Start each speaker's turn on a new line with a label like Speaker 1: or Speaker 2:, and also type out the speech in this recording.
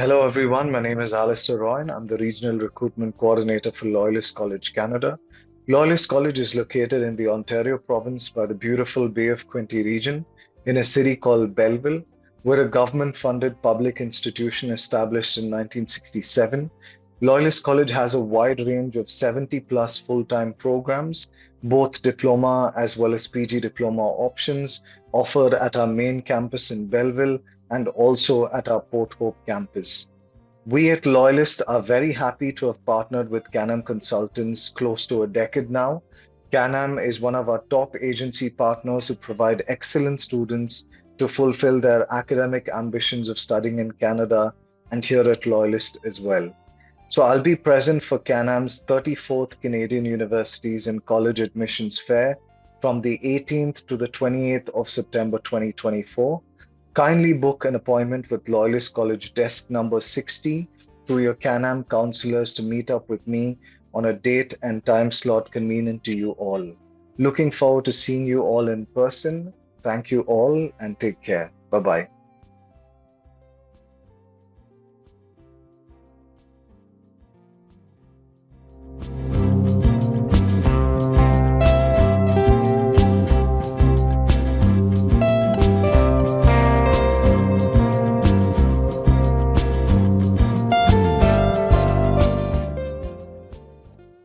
Speaker 1: Hello, everyone. My name is Alistair Royan. I'm the Regional Recruitment Coordinator for Loyalist College, Canada. Loyalist College is located in the Ontario province by the beautiful Bay of Quinte region in a city called Belleville. We're a government-funded public institution established in 1967. Loyalist College has a wide range of 70 plus full-time programs, both diploma as well as PG diploma options offered at our main campus in Belleville and also at our Port Hope campus. We at Loyalist are very happy to have partnered with Canam Consultants close to a decade now. Canam is one of our top agency partners who provide excellent students to fulfill their academic ambitions of studying in Canada and here at Loyalist as well. So I'll be present for Canam's 34th Canadian Universities and College Admissions Fair from the 18th to the 28th of September 2024. Kindly book an appointment with Loyalist College desk number 60 through your Canam counselors to meet up with me on a date and time slot convenient to you all. Looking forward to seeing you all in person. Thank you all and take care. Bye bye.